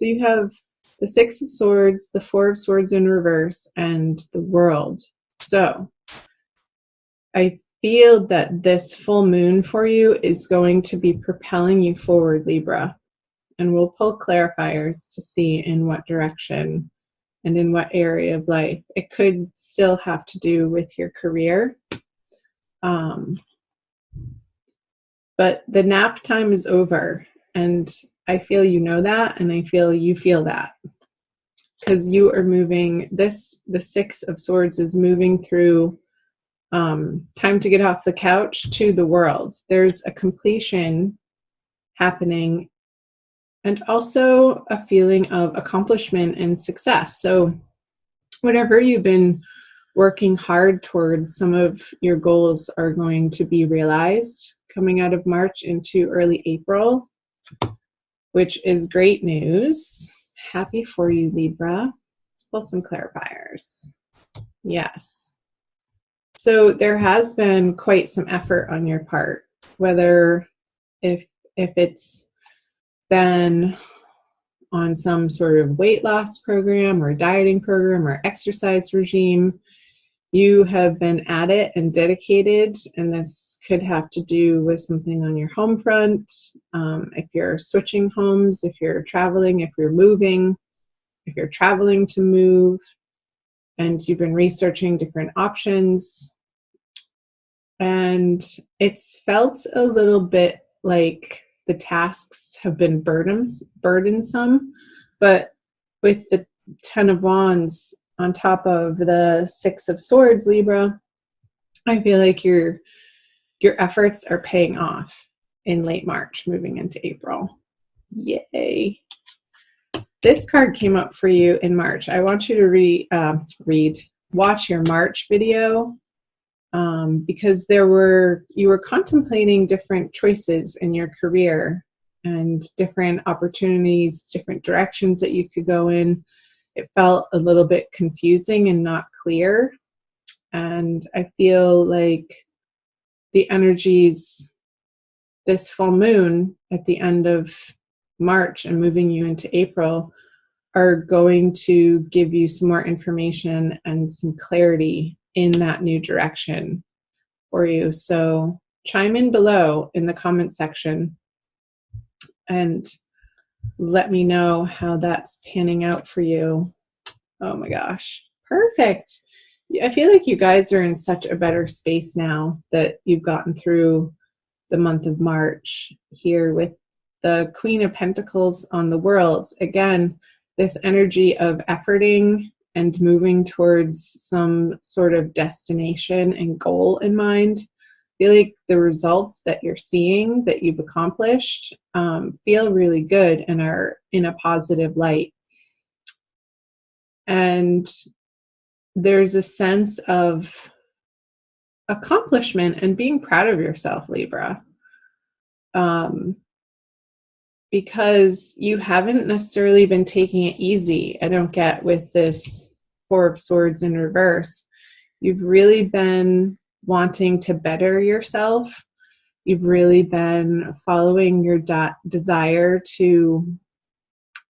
So you have the Six of Swords, the Four of Swords in reverse, and the World. So I feel that this full moon for you is going to be propelling you forward, Libra. And we'll pull clarifiers to see in what direction and in what area of life. It could still have to do with your career. But the nap time is over, and I feel you know that, and I feel you feel that. Because you are moving, the Six of Swords is moving through time to get off the couch to the world. There's a completion happening, and also a feeling of accomplishment and success. So whatever you've been working hard towards, some of your goals are going to be realized coming out of March into early April, which is great news. Happy for you, Libra. Let's pull some clarifiers. Yes. So there has been quite some effort on your part, whether if it's been on some sort of weight loss program or dieting program or exercise regime, you have been at it and dedicated, and this could have to do with something on your home front. If you're switching homes, if you're traveling, if you're moving, if you're traveling to move, and you've been researching different options. And it's felt a little bit like the tasks have been burdensome, but with the Ten of Wands on top of the Six of Swords, Libra, I feel like your efforts are paying off in late March, moving into April. Yay. This card came up for you in March. I want you to watch your March video, because you were contemplating different choices in your career and different opportunities, different directions that you could go in. It felt a little bit confusing and not clear. And I feel like the energies, this full moon at the end of March and moving you into April, are going to give you some more information and some clarity in that new direction for you. So chime in below in the comment section and let me know how that's panning out for you. Oh my gosh, perfect. I feel like you guys are in such a better space now that you've gotten through the month of March here with the Queen of Pentacles on the World. Again, this energy of efforting and moving towards some sort of destination and goal in mind. I feel like the results that you're seeing, that you've accomplished, feel really good and are in a positive light. And there's a sense of accomplishment and being proud of yourself, Libra. Because you haven't necessarily been taking it easy. I don't get with this Four of Swords in reverse. You've really been wanting to better yourself. You've really been following your desire to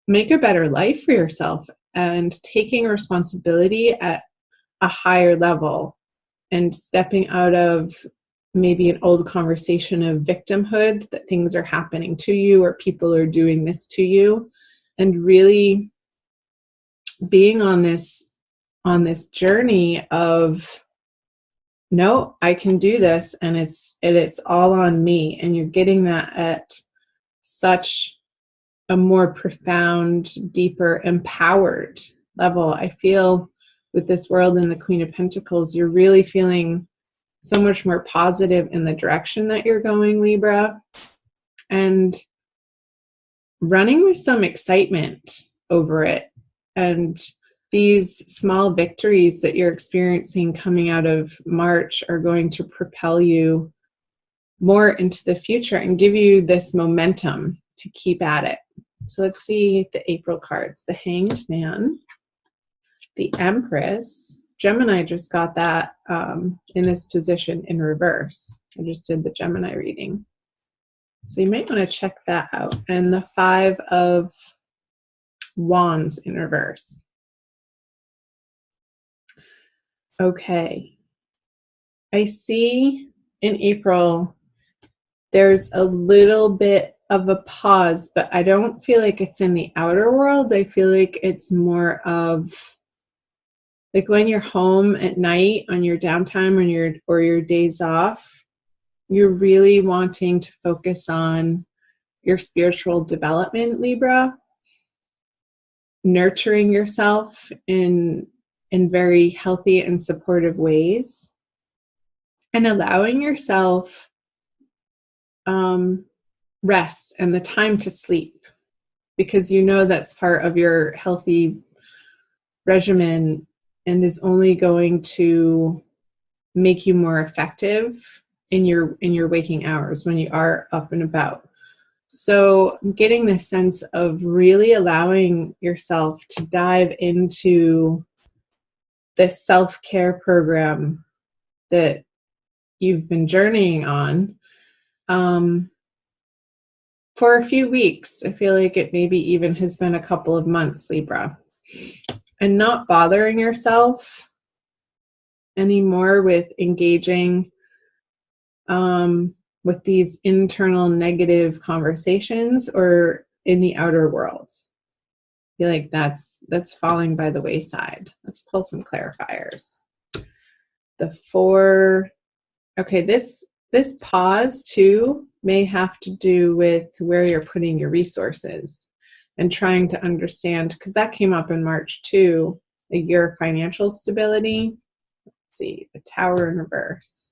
make a better life for yourself and taking responsibility at a higher level and stepping out of maybe an old conversation of victimhood, that things are happening to you or people are doing this to you, and really being on this journey of, no, I can do this, and it's all on me. And you're getting that at such a more profound, deeper, empowered level. I feel with this World and the Queen of Pentacles, you're really feeling so much more positive in the direction that you're going, Libra, and running with some excitement over it. And these small victories that you're experiencing coming out of March are going to propel you more into the future and give you this momentum to keep at it. So let's see the April cards. The Hanged Man, the Empress. Gemini just got that in this position in reverse. I just did the Gemini reading. So you might want to check that out. And the Five of Wands in reverse. Okay. I see in April there's a little bit of a pause, but I don't feel like it's in the outer world. I feel like it's more of like when you're home at night on your downtime or your days off, you're really wanting to focus on your spiritual development, Libra, nurturing yourself in very healthy and supportive ways, and allowing yourself rest and the time to sleep, because you know that's part of your healthy regimen and is only going to make you more effective in your waking hours when you are up and about. So I'm getting this sense of really allowing yourself to dive into this self-care program that you've been journeying on for a few weeks. I feel like it maybe even has been a couple of months, Libra. And not bothering yourself anymore with engaging with these internal negative conversations or in the outer world. I feel like that's falling by the wayside. Let's pull some clarifiers. The 4. Okay, this pause too may have to do with where you're putting your resources and trying to understand, because that came up in March too, a year of financial stability. Let's see, the Tower in reverse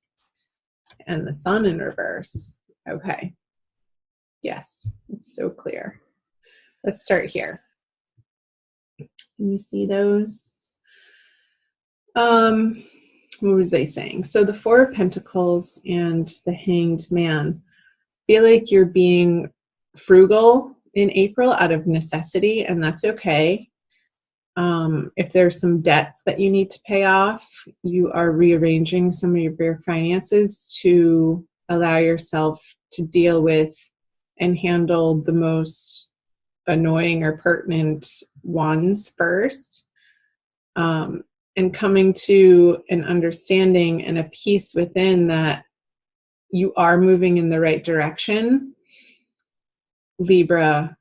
and the Sun in reverse. Okay. Yes, it's so clear. Let's start here. Can you see those? What was I saying? So the 4 of Pentacles and the Hanged Man. Feel like you're being frugal in April out of necessity, and that's okay. If there's some debts that you need to pay off, you are rearranging some of your finances to allow yourself to deal with and handle the most annoying or pertinent ones first. And coming to an understanding and a peace within that you are moving in the right direction, Libra,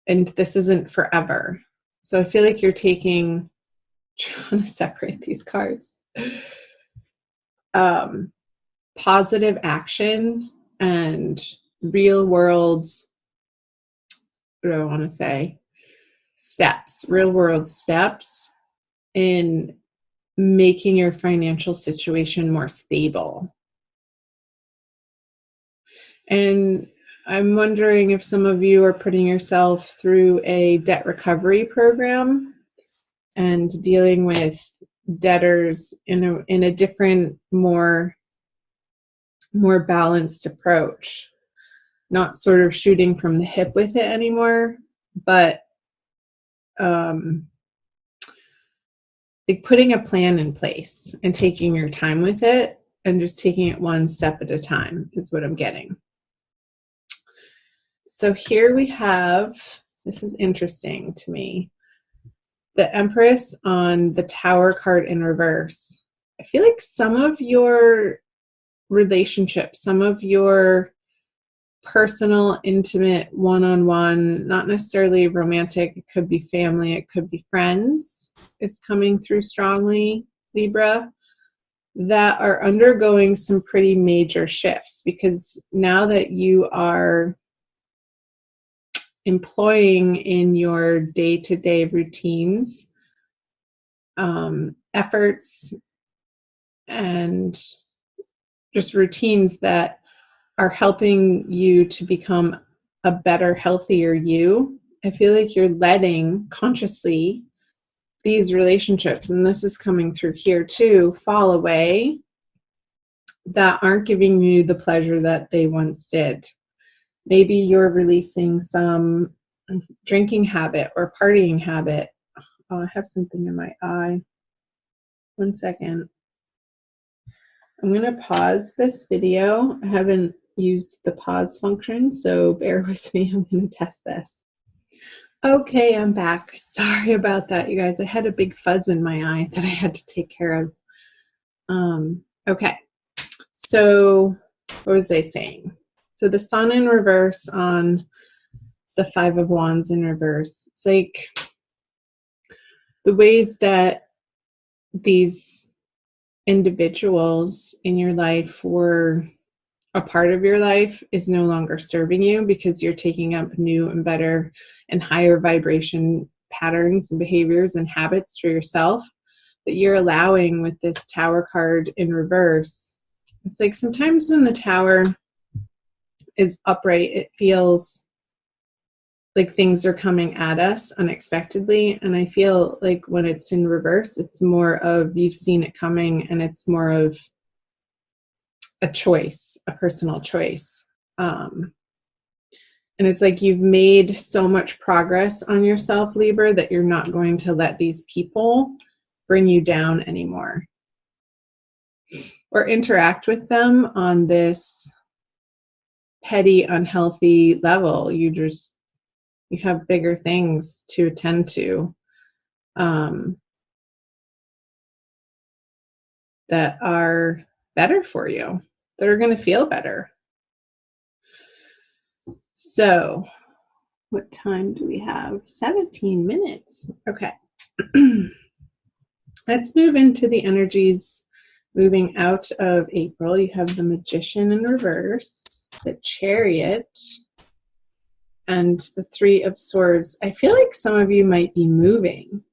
and this isn't forever. So I feel like you're trying to separate these cards. Positive action and real world, what do I want to say? Real world steps in making your financial situation more stable. And I'm wondering if some of you are putting yourself through a debt recovery program and dealing with debtors in a different, more balanced approach. Not sort of shooting from the hip with it anymore, but like putting a plan in place and taking your time with it and just taking it one step at a time is what I'm getting. So here we have, this is interesting to me, the Empress on the Tower card in reverse. I feel like some of your relationships, some of your personal, intimate, one-on-one, not necessarily romantic, it could be family, it could be friends, is coming through strongly, Libra, that are undergoing some pretty major shifts, because now that you are employing in your day-to-day routines, efforts, and just routines that are helping you to become a better, healthier you, I feel like you're letting consciously these relationships, and this is coming through here too, fall away, that aren't giving you the pleasure that they once did. Maybe you're releasing some drinking habit or partying habit. Oh, I have something in my eye. 1 second. I'm going to pause this video. I haven't used the pause function, so bear with me. I'm going to test this. Okay, I'm back. Sorry about that, you guys. I had a big fuzz in my eye that I had to take care of. Okay, so what was I saying? So the sun in reverse on the Five of Wands in reverse. It's like the ways that these individuals in your life were a part of your life is no longer serving you because you're taking up new and better and higher vibration patterns and behaviors and habits for yourself that you're allowing with this Tower card in reverse. It's like sometimes when the Tower is upright, it feels like things are coming at us unexpectedly. And I feel like when it's in reverse, it's more of you've seen it coming and it's more of a choice, a personal choice. And it's like you've made so much progress on yourself, Libra, that you're not going to let these people bring you down anymore or interact with them on this petty, unhealthy level. You have bigger things to attend to that are better for you, that are going to feel better. So what time do we have? 17 minutes. Okay. Let's move into the energies moving out of April. You have the Magician in reverse, the Chariot, and the Three of Swords. I feel like some of you might be moving,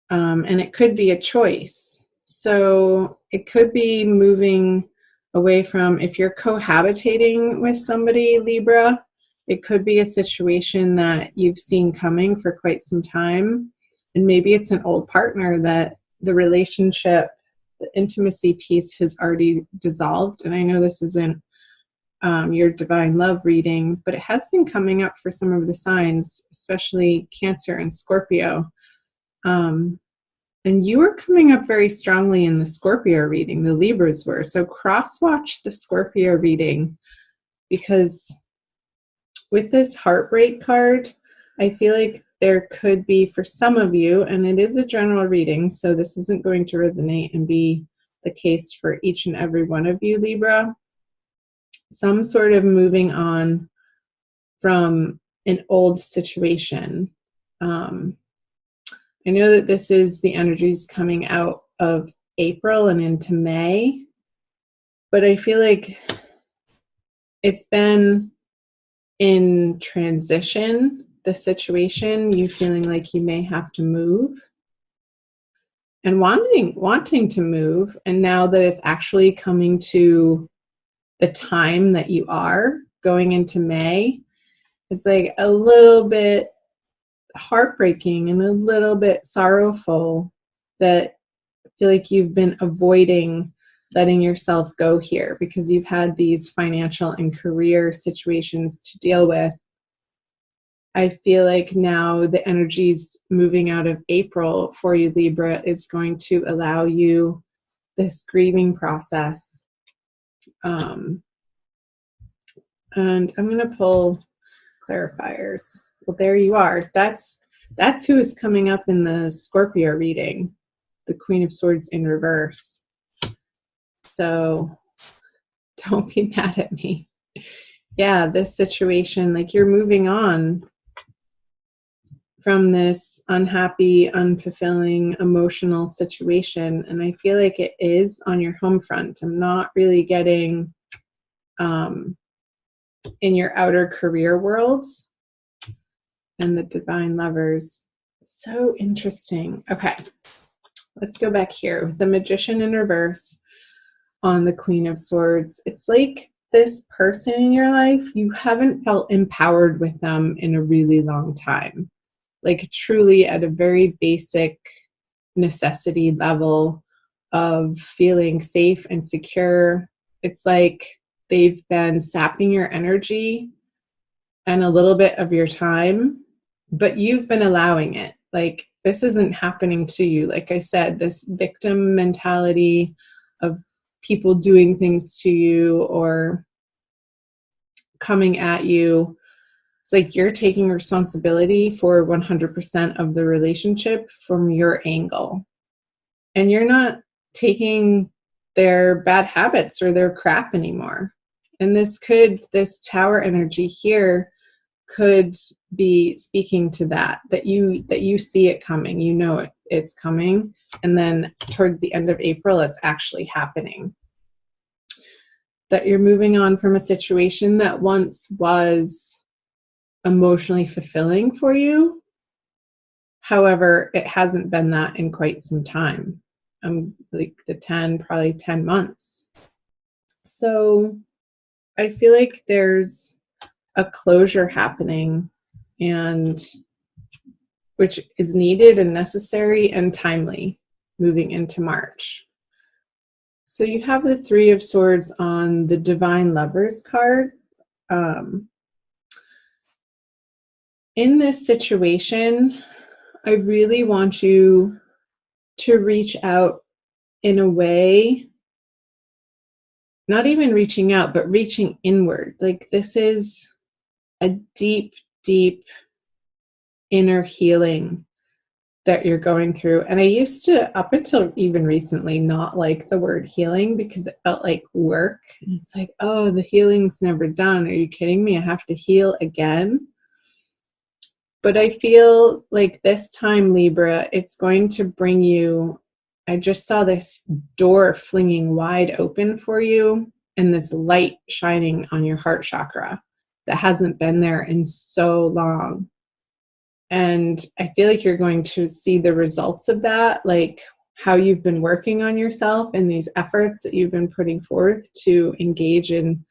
and it could be a choice. So it could be moving away from, if you're cohabitating with somebody, Libra, it could be a situation that you've seen coming for quite some time. And maybe it's an old partner that the relationship, the intimacy piece has already dissolved. And I know this isn't your divine love reading, but it has been coming up for some of the signs, especially Cancer and Scorpio. And you were coming up very strongly in the Scorpio reading, the Libras were. So cross-watch the Scorpio reading, because with this heartbreak card, I feel like there could be, for some of you, and it is a general reading, so this isn't going to resonate and be the case for each and every one of you, Libra, some sort of moving on from an old situation. I know that this is the energies coming out of April and into May, but I feel like it's been in transition, the situation, you feeling like you may have to move and wanting to move. And now that it's actually coming to the time that you are going into May, it's like a little bit heartbreaking and a little bit sorrowful that I feel like you've been avoiding letting yourself go here because you've had these financial and career situations to deal with. I feel like now the energies moving out of April for you, Libra, is going to allow you this grieving process. And I'm going to pull clarifiers. Well, there you are. That's who is coming up in the Scorpio reading, the Queen of Swords in reverse. So don't be mad at me. Yeah, this situation, like you're moving on from this unhappy, unfulfilling, emotional situation. And I feel like it is on your home front. I'm not really getting in your outer career worlds and the divine lovers. So interesting. Okay, let's go back here. The Magician in reverse on the Queen of Swords. It's like this person in your life, you haven't felt empowered with them in a really long time. Like truly at a very basic necessity level of feeling safe and secure. It's like they've been sapping your energy and a little bit of your time, but you've been allowing it. Like this isn't happening to you. Like I said, this victim mentality of people doing things to you or coming at you. It's like you're taking responsibility for 100% of the relationship from your angle. And you're not taking their bad habits or their crap anymore. And this Tower energy here could be speaking to that you see it coming, you know it's coming, and then towards the end of April it's actually happening. That you're moving on from a situation that once was emotionally fulfilling for you. However, it hasn't been that in quite some time. Like probably 10 months. So I feel like there's a closure happening, and which is needed and necessary and timely moving into March. So you have the Three of Swords on the Divine Lovers card. In this situation, I really want you to reach out in a way, not even reaching out, but reaching inward. Like this is a deep, deep inner healing that you're going through. And I used to, up until even recently, not like the word healing because it felt like work. And it's like, oh, the healing's never done. Are you kidding me? I have to heal again. But I feel like this time, Libra, it's going to bring you, I just saw this door flinging wide open for you and this light shining on your heart chakra that hasn't been there in so long. And I feel like you're going to see the results of that, like how you've been working on yourself and these efforts that you've been putting forth to engage in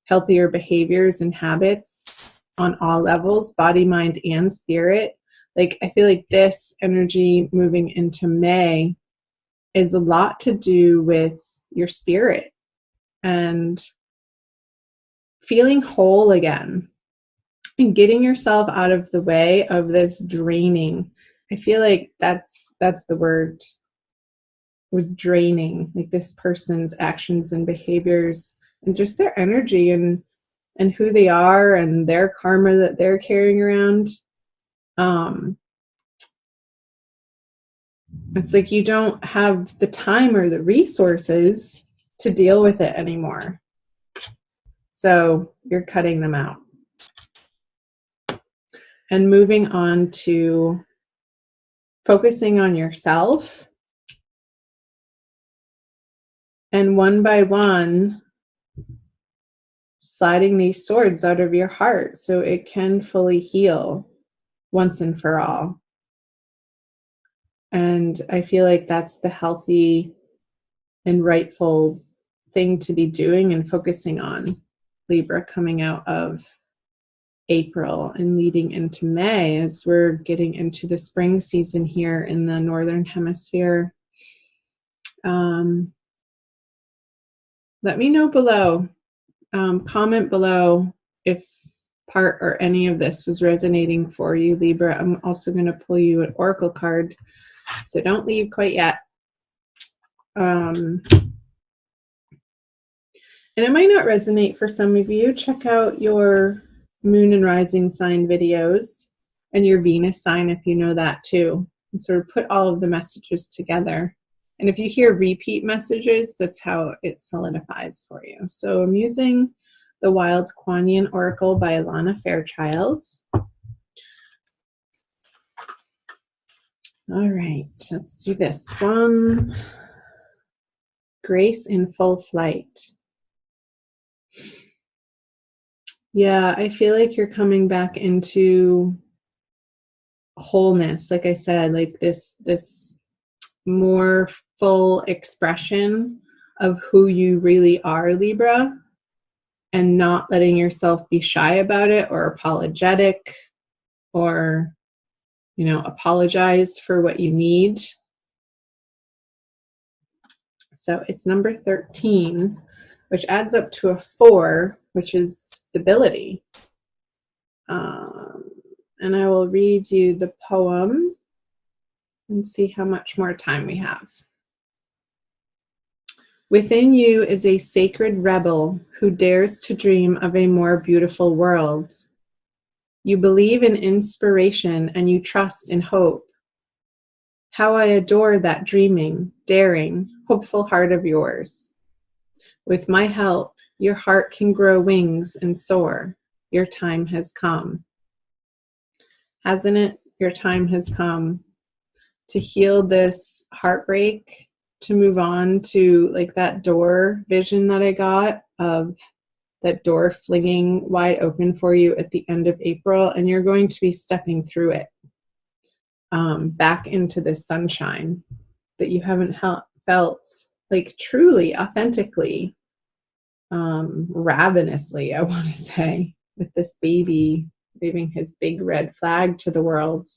healthier behaviors and habits on all levels, body, mind, and spirit. Like, I feel like this energy moving into May is a lot to do with your spirit and feeling whole again and getting yourself out of the way of this draining. I feel like that's the word, was draining, like this person's actions and behaviors and just their energy and who they are and their karma that they're carrying around. It's like you don't have the time or the resources to deal with it anymore. So you're cutting them out. And moving on to focusing on yourself. And one by one, sliding these swords out of your heart so it can fully heal once and for all. And I feel like that's the healthy and rightful thing to be doing and focusing on, Libra, coming out of April and leading into May as we're getting into the spring season here in the Northern Hemisphere. Let me know below. Comment below if part or any of this was resonating for you, Libra. I'm also going to pull you an oracle card, so don't leave quite yet. And it might not resonate for some of you. Check out your moon and rising sign videos and your Venus sign if you know that too, and sort of put all of the messages together. And if you hear repeat messages, that's how it solidifies for you. So I'm using the Wild Kuan Oracle by Alana Fairchild. All right, let's do this one. Grace in full flight. Yeah, I feel like you're coming back into wholeness. Like I said, like this more full expression of who you really are, Libra, and not letting yourself be shy about it or apologetic or, apologize for what you need. So it's number 13, which adds up to a 4, which is stability. And I will read you the poem and see how much more time we have. Within you is a sacred rebel who dares to dream of a more beautiful world. You believe in inspiration and you trust in hope. How I adore that dreaming, daring, hopeful heart of yours. With my help, your heart can grow wings and soar. Your time has come. Hasn't it? Your time has come to heal this heartbreak, to move on to like that door vision that I got of that door flinging wide open for you at the end of April, and you're going to be stepping through it back into this sunshine that you haven't felt like truly, authentically, ravenously, I want to say, with this baby waving his big red flag to the world.